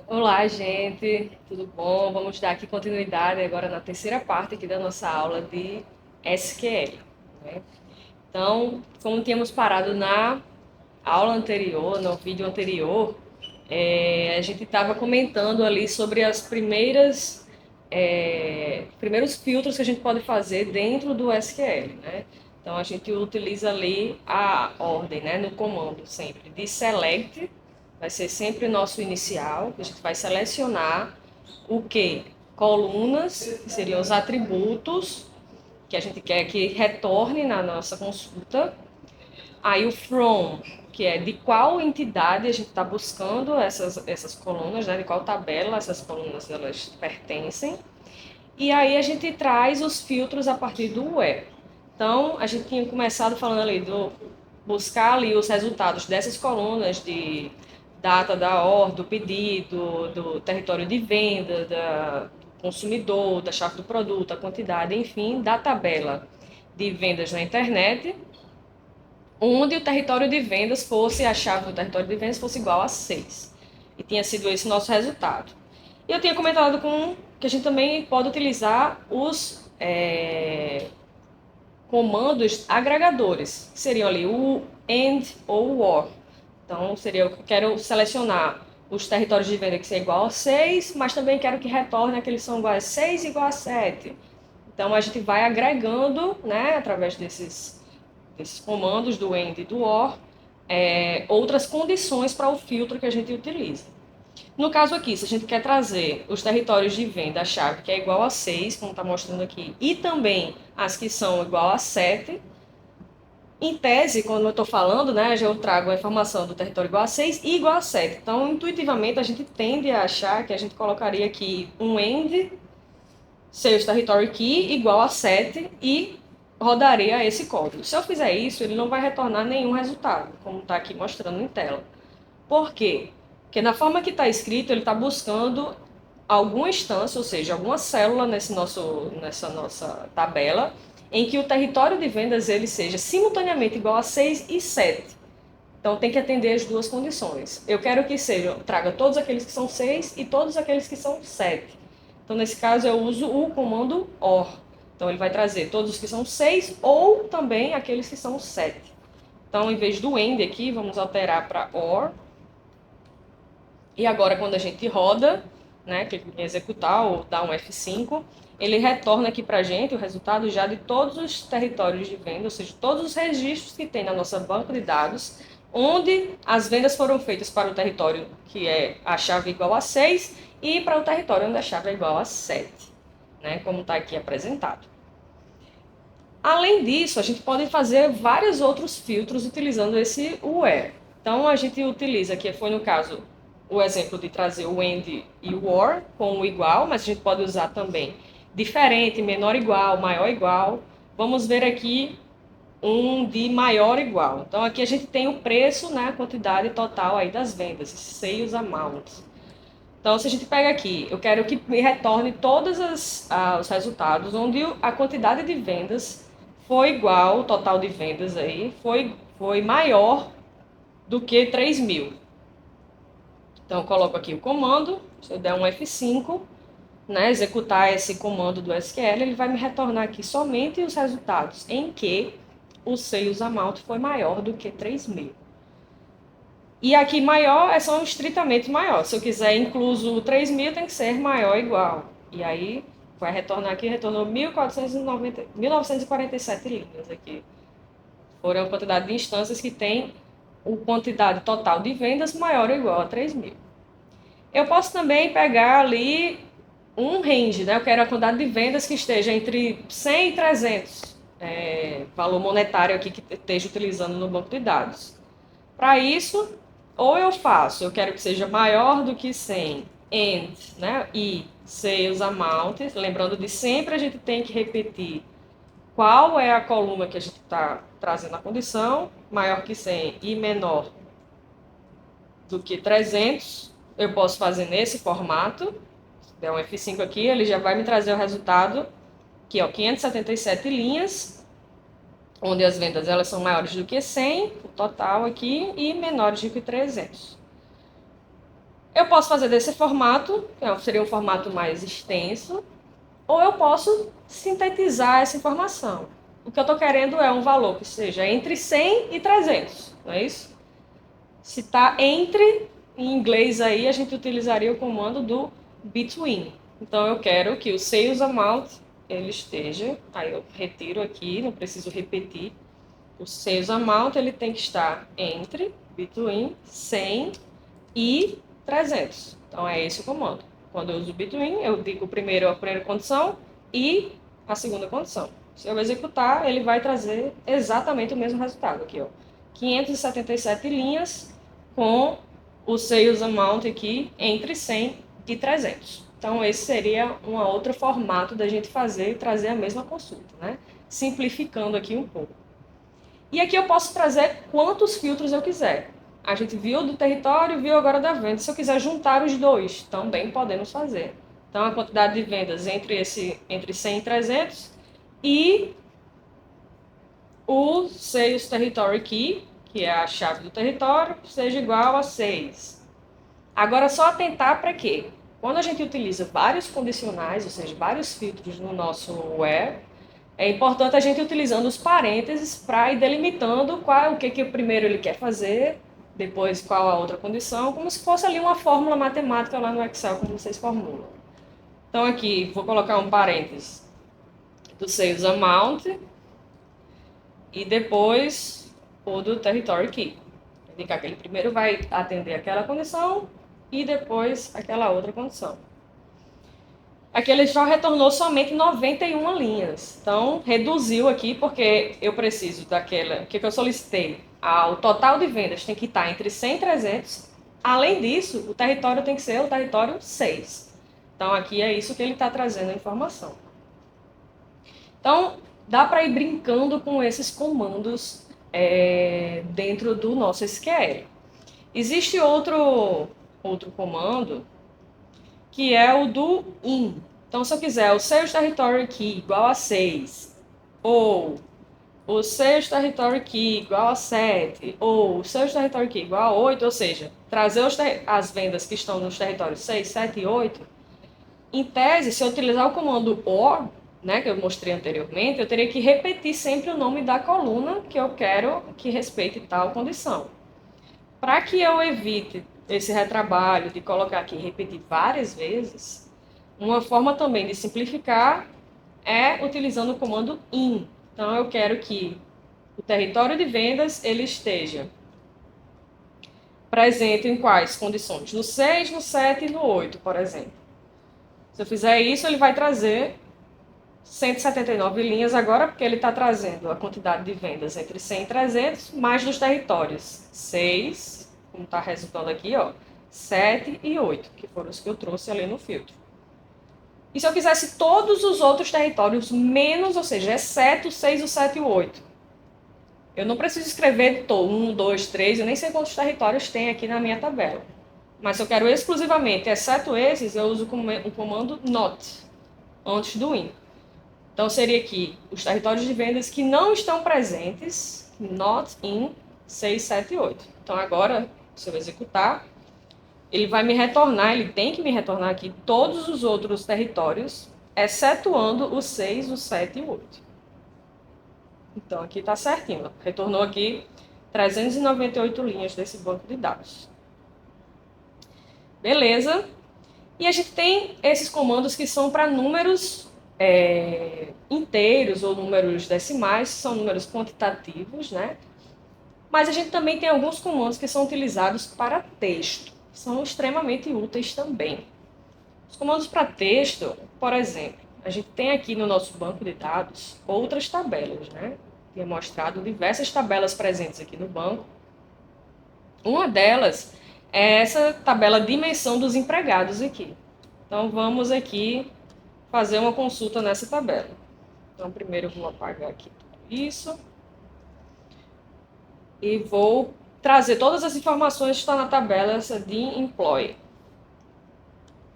Olá, gente, tudo bom? Vamos dar aqui continuidade agora na terceira parte aqui da nossa aula de SQL, né? Então, como tínhamos parado na aula anterior, no vídeo anterior, a gente estava comentando ali sobre as primeiros filtros que a gente pode fazer dentro do SQL, né? Então, a gente utiliza ali a ordem, né, no comando sempre de select, vai ser sempre o nosso inicial, que a gente vai selecionar o que? Colunas, que seriam os atributos que a gente quer que retorne na nossa consulta. Aí o from, que é de qual entidade a gente está buscando essas colunas, né? De qual tabela essas colunas elas pertencem. E aí a gente traz os filtros a partir do where. Então, a gente tinha começado falando ali do buscar ali os resultados dessas colunas de data da ordem, do pedido, do território de venda, do consumidor, da chave do produto, a quantidade, enfim, da tabela de vendas na internet, onde o território de vendas fosse, a chave do território de vendas fosse igual a 6. E tinha sido esse o nosso resultado. E eu tinha comentado com que a gente também pode utilizar os comandos agregadores, que seriam ali o AND ou o OR. Então, seria eu quero selecionar os territórios de venda que são igual a 6, mas também quero que retorne aqueles que são iguais a 6 e igual a 7. Então, a gente vai agregando, né, através desses comandos do AND e do OR, outras condições para o filtro que a gente utiliza. No caso aqui, se a gente quer trazer os territórios de venda, a chave que é igual a 6, como está mostrando aqui, e também as que são igual a 7, em tese, quando eu estou falando, né, já eu trago a informação do território igual a 6 e igual a 7. Então, intuitivamente, a gente tende a achar que a gente colocaria aqui um end, sales territory key, igual a 7 e rodaria esse código. Se eu fizer isso, ele não vai retornar nenhum resultado, como está aqui mostrando em tela. Por quê? Porque na forma que está escrito, ele está buscando alguma instância, ou seja, alguma célula nessa nossa tabela, em que o território de vendas ele seja simultaneamente igual a 6 e 7. Então tem que atender as duas condições. Eu quero que traga todos aqueles que são 6 e todos aqueles que são 7. Então nesse caso eu uso o comando OR. Então ele vai trazer todos os que são 6 ou também aqueles que são 7. Então em vez do AND aqui, vamos alterar para OR. E agora, quando a gente roda, né, clica em executar ou dá um F5, ele retorna aqui para a gente o resultado já de todos os territórios de venda, ou seja, todos os registros que tem na nossa banca de dados, onde as vendas foram feitas para o território que é a chave igual a 6 e para o território onde a chave é igual a 7, né, como está aqui apresentado. Além disso, a gente pode fazer vários outros filtros utilizando esse where. Então, a gente utiliza, que foi no caso o exemplo de trazer o AND e o OR com o igual, mas a gente pode usar também diferente, menor igual, maior igual. Vamos ver aqui um de maior igual. Então, aqui a gente tem o preço, né, a quantidade total aí das vendas, sales amount. Então, se a gente pega aqui, eu quero que me retorne todos os resultados onde a quantidade de vendas foi igual, o total de vendas aí, foi maior do que 3.000. Então, eu coloco aqui o comando, se eu der um F5, né, executar esse comando do SQL, ele vai me retornar aqui somente os resultados em que o sales amount foi maior do que 3.000. E aqui maior são estritamente maior. Se eu quiser incluso 3.000, tem que ser maior ou igual. E aí vai retornar aqui, retornou 1947 linhas aqui. Foram a quantidade de instâncias que tem a quantidade total de vendas maior ou igual a 3.000. Eu posso também pegar ali um range, né? Eu quero a quantidade de vendas que esteja entre 100 e 300, valor monetário aqui que esteja utilizando no banco de dados. Para isso, ou eu quero que seja maior do que 100, and, né? E sales amount, lembrando de sempre a gente tem que repetir qual é a coluna que a gente está trazendo a condição, maior que 100 e menor do que 300, eu posso fazer nesse formato, der um F5 aqui, ele já vai me trazer o resultado aqui, ó, 577 linhas, onde as vendas elas são maiores do que 100, o total aqui, e menores do que 300. Eu posso fazer desse formato, que seria um formato mais extenso, ou eu posso sintetizar essa informação. O que eu estou querendo é um valor que seja entre 100 e 300, não é isso? Se está entre, em inglês aí, a gente utilizaria o comando do between. Então, eu quero que o sales amount ele esteja, aí eu retiro aqui, não preciso repetir. O sales amount ele tem que estar entre, between, 100 e 300. Então, é esse o comando. Quando eu uso between, eu digo primeiro a primeira condição e a segunda condição. Se eu executar, ele vai trazer exatamente o mesmo resultado aqui, ó. 577 linhas com o sales amount aqui entre 100 e 300. Então, esse seria um outro formato da gente fazer e trazer a mesma consulta, né? Simplificando aqui um pouco. E aqui eu posso trazer quantos filtros eu quiser. A gente viu do território, viu agora da venda. Se eu quiser juntar os dois, também podemos fazer. Então, a quantidade de vendas entre 100 e 300 e o sales territory key, que é a chave do território, seja igual a 6. Agora, só atentar para quê? Quando a gente utiliza vários condicionais, ou seja, vários filtros no nosso where, é importante a gente ir utilizando os parênteses para ir delimitando o que o primeiro ele quer fazer, depois qual a outra condição, como se fosse ali uma fórmula matemática lá no Excel, como vocês formulam. Então aqui, vou colocar um parênteses do sales amount e depois o do territory key. Indicar que ele primeiro vai atender aquela condição e depois aquela outra condição. Aqui ele já retornou somente 91 linhas. Então, reduziu aqui porque eu preciso daquela que eu solicitei. O total de vendas tem que estar entre 100 e 300. Além disso, o território tem que ser o território 6. Então, aqui é isso que ele está trazendo a informação. Então, dá para ir brincando com esses comandos dentro do nosso SQL. Existe outro comando que é o do in. Então, se eu quiser o sales territory key igual a 6, ou o sales territory key igual a 7, ou o sales territory key igual a 8, ou seja, trazer as vendas que estão nos territórios 6, 7 e 8, em tese, se eu utilizar o comando OR, né, que eu mostrei anteriormente, eu teria que repetir sempre o nome da coluna que eu quero que respeite tal condição. Para que eu evite esse retrabalho de colocar aqui e repetir várias vezes, uma forma também de simplificar é utilizando o comando in. Então, eu quero que o território de vendas ele esteja presente em quais condições? No 6, no 7 e no 8, por exemplo. Se eu fizer isso, ele vai trazer 179 linhas agora, porque ele está trazendo a quantidade de vendas entre 100 e 300, mais dos territórios 6, como está resultando aqui, ó, 7 e 8, que foram os que eu trouxe ali no filtro. E se eu quisesse todos os outros territórios, menos, ou seja, exceto o 6, o 7 e o 8? Eu não preciso escrever 1, 2, 3, eu nem sei quantos territórios tem aqui na minha tabela. Mas se eu quero exclusivamente, exceto esses, eu uso o comando not, antes do in. Então, seria aqui os territórios de vendas que não estão presentes, not in 6, 7 e 8. Então, agora, se eu executar, ele vai me retornar, ele tem que me retornar aqui todos os outros territórios, excetuando o 6, o 7 e o 8. Então, aqui está certinho. Retornou aqui 398 linhas desse banco de dados. Beleza. E a gente tem esses comandos que são para números inteiros ou números decimais, são números quantitativos, né? Mas a gente também tem alguns comandos que são utilizados para texto. São extremamente úteis também. Os comandos para texto, por exemplo, a gente tem aqui no nosso banco de dados outras tabelas, né? Tinha mostrado diversas tabelas presentes aqui no banco. Uma delas é essa tabela dimensão dos empregados aqui. Então, vamos aqui fazer uma consulta nessa tabela. Então, primeiro eu vou apagar aqui tudo isso. E vou trazer todas as informações que estão na tabela essa de employee.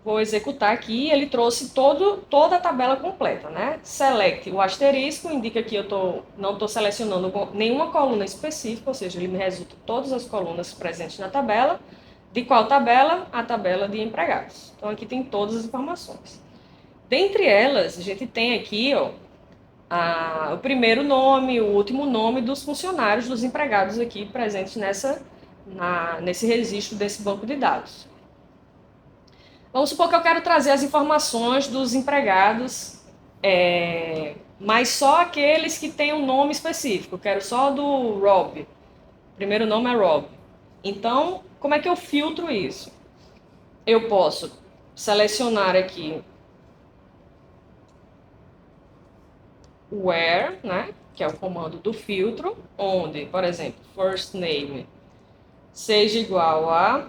vou executar aqui, ele trouxe toda a tabela completa, né? Select, o asterisco indica que eu não estou selecionando nenhuma coluna específica, ou seja, ele me resulta todas as colunas presentes na tabela. De qual tabela? A tabela de empregados. Então, aqui tem todas as informações. Dentre elas, a gente tem aqui, ó, o primeiro nome, o último nome dos funcionários, dos empregados aqui presentes nesse registro desse banco de dados. Vamos supor que eu quero trazer as informações dos empregados, mas só aqueles que têm um nome específico. Eu quero só do Rob. O primeiro nome é Rob. Então, como é que eu filtro isso? Eu posso selecionar aqui where, né, que é o comando do filtro, onde, por exemplo, first name seja igual a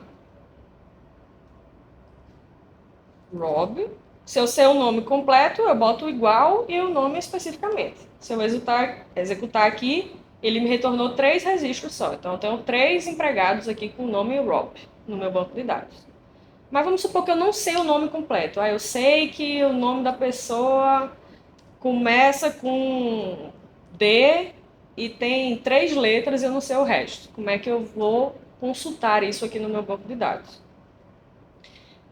Rob. Se eu sei o nome completo, eu boto igual e o nome especificamente. Se eu executar aqui, ele me retornou 3 registros só. Então, eu tenho 3 empregados aqui com o nome Rob no meu banco de dados. Mas vamos supor que eu não sei o nome completo. Eu sei que o nome da pessoa começa com D e tem 3 letras e eu não sei o resto. Como é que eu vou consultar isso aqui no meu banco de dados?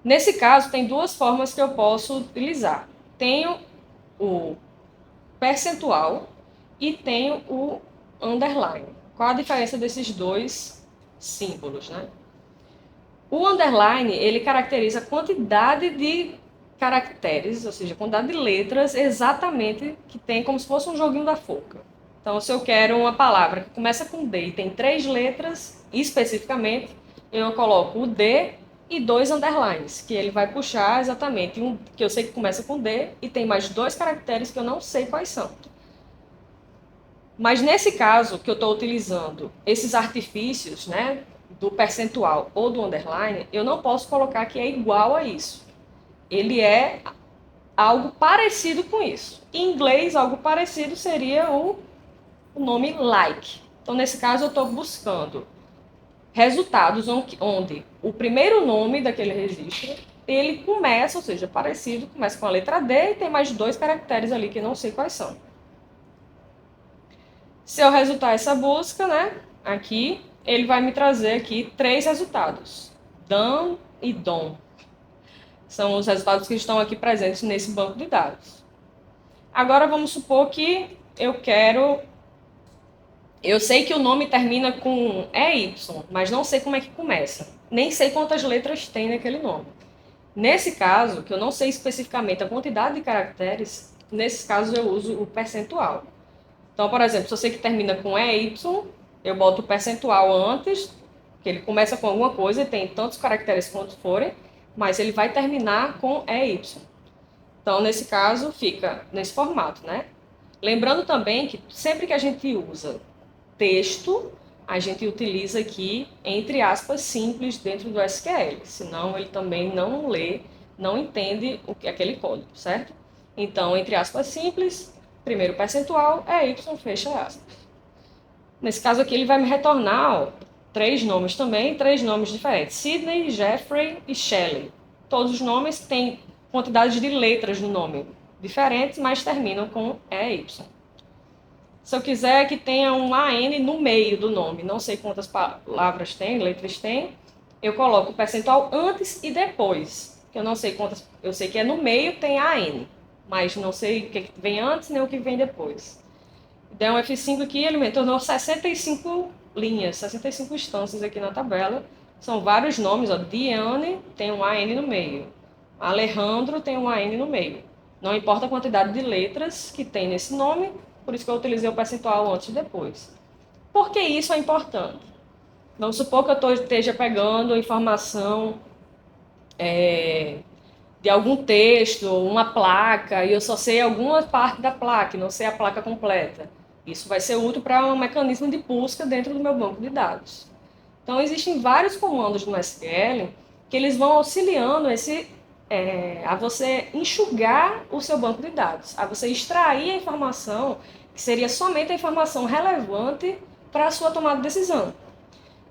Nesse caso, tem 2 formas que eu posso utilizar. Tenho o percentual e tenho o underline. Qual a diferença desses 2 símbolos, né? O underline, ele caracteriza a quantidade de caracteres, ou seja, a quantidade de letras exatamente que tem, como se fosse um joguinho da forca. Então, se eu quero uma palavra que começa com D e tem 3 letras, especificamente, eu coloco o D e 2 underlines, que ele vai puxar exatamente um que eu sei que começa com D e tem mais 2 caracteres que eu não sei quais são. Mas nesse caso que eu estou utilizando esses artifícios, né, do percentual ou do underline, eu não posso colocar que é igual a isso. Ele é algo parecido com isso. Em inglês, algo parecido seria o nome like. Então, nesse caso, eu estou buscando resultados onde o primeiro nome daquele registro, ele começa, ou seja, parecido, começa com a letra D e tem mais 2 caracteres ali que eu não sei quais são. Se eu resultar essa busca, né, aqui, ele vai me trazer aqui 3 resultados. Dan e Dom. São os resultados que estão aqui presentes nesse banco de dados. Agora, vamos supor que eu sei que o nome termina com EY, mas não sei como é que começa. Nem sei quantas letras tem naquele nome. Nesse caso, que eu não sei especificamente a quantidade de caracteres, nesse caso eu uso o percentual. Então, por exemplo, se eu sei que termina com EY, eu boto o percentual antes, que ele começa com alguma coisa e tem tantos caracteres quanto forem, mas ele vai terminar com EY. Então, nesse caso, fica nesse formato, né? Lembrando também que sempre que a gente usa texto, a gente utiliza aqui, entre aspas, simples dentro do SQL, senão ele também não lê, não entende aquele código, certo? Então, entre aspas simples, primeiro percentual, Y, fecha aspas. Nesse caso aqui, ele vai me retornar 3 nomes também, 3 nomes diferentes. Sidney, Jeffrey e Shelley. Todos os nomes têm quantidades de letras no nome diferentes, mas terminam com EY. Se eu quiser que tenha um AN no meio do nome, não sei quantas palavras tem, letras tem, eu coloco o percentual antes e depois. Eu não sei quantas, eu sei que é no meio, tem AN, mas não sei o que vem antes nem o que vem depois. Dei um F5 aqui, ele me tornou 65 linhas, 65 instâncias aqui na tabela. São vários nomes, ó. Diane tem um AN no meio. Alejandro tem um AN no meio. Não importa a quantidade de letras que tem nesse nome, por isso que eu utilizei o percentual antes e depois. Por que isso é importante? Vamos supor que eu esteja pegando informação de algum texto, uma placa, e eu só sei alguma parte da placa, não sei a placa completa. Isso vai ser útil para um mecanismo de busca dentro do meu banco de dados. Então, existem vários comandos no SQL que eles vão auxiliando a você enxugar o seu banco de dados, a você extrair a informação que seria somente a informação relevante para a sua tomada de decisão.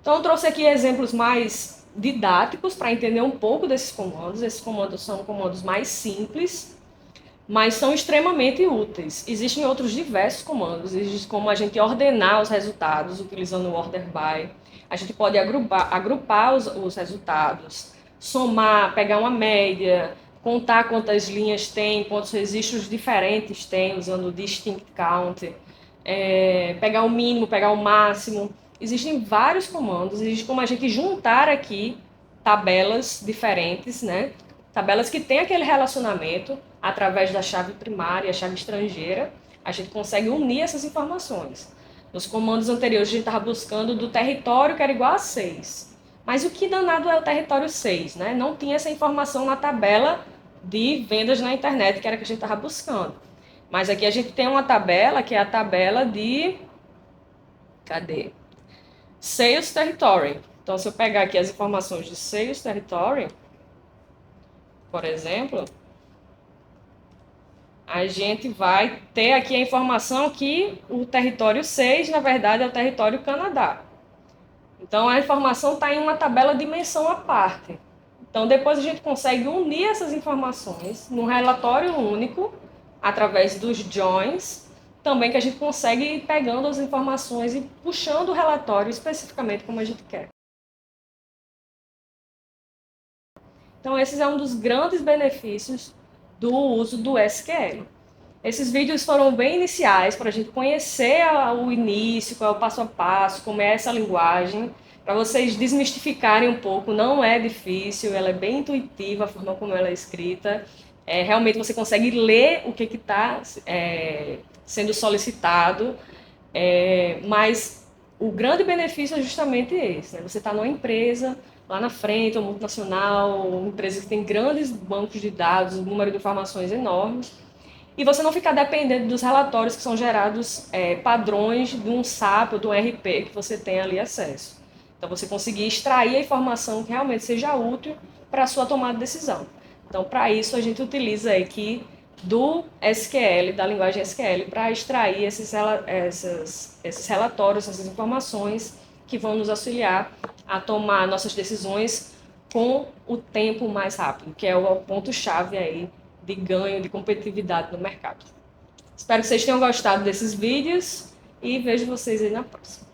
Então, eu trouxe aqui exemplos mais didáticos para entender um pouco desses comandos. Esses comandos são comandos mais simples, mas são extremamente úteis. Existem outros diversos comandos, existe como a gente ordenar os resultados utilizando o order by. A gente pode agrupar os resultados, somar, pegar uma média, contar quantas linhas tem, quantos registros diferentes tem, usando o distinct count, pegar o mínimo, pegar o máximo. Existem vários comandos, existe como a gente juntar aqui tabelas diferentes, né? Tabelas que têm aquele relacionamento através da chave primária e a chave estrangeira, a gente consegue unir essas informações. Nos comandos anteriores, a gente estava buscando do território que era igual a 6. Mas o que danado é o território 6, né? Não tinha essa informação na tabela de vendas na internet, que era que a gente estava buscando. Mas aqui a gente tem uma tabela, que é a tabela de... Cadê? Sales Territory. Então, se eu pegar aqui as informações de Sales Territory, por exemplo, a gente vai ter aqui a informação que o território 6, na verdade, é o território Canadá. Então, a informação está em uma tabela de dimensão à parte. Então, depois a gente consegue unir essas informações num relatório único, através dos joins, também que a gente consegue ir pegando as informações e puxando o relatório especificamente como a gente quer. Então, esse é um dos grandes benefícios do uso do SQL. Esses vídeos foram bem iniciais para a gente conhecer o início, qual é o passo a passo, como é essa linguagem, para vocês desmistificarem um pouco. Não é difícil, ela é bem intuitiva, a forma como ela é escrita. Realmente você consegue ler o que está sendo solicitado, mas o grande benefício é justamente esse, né? Você está numa empresa lá na frente, uma multinacional, uma empresa que tem grandes bancos de dados, um número de informações enormes, e você não ficar dependendo dos relatórios que são gerados padrões de um SAP ou de um RP que você tem ali acesso. Então, você conseguir extrair a informação que realmente seja útil para a sua tomada de decisão. Então, para isso, a gente utiliza aqui do SQL, da linguagem SQL, para extrair esses relatórios, essas informações que vão nos auxiliar a tomar nossas decisões com o tempo mais rápido, que é o ponto-chave aí de ganho de competitividade no mercado. Espero que vocês tenham gostado desses vídeos e vejo vocês aí na próxima.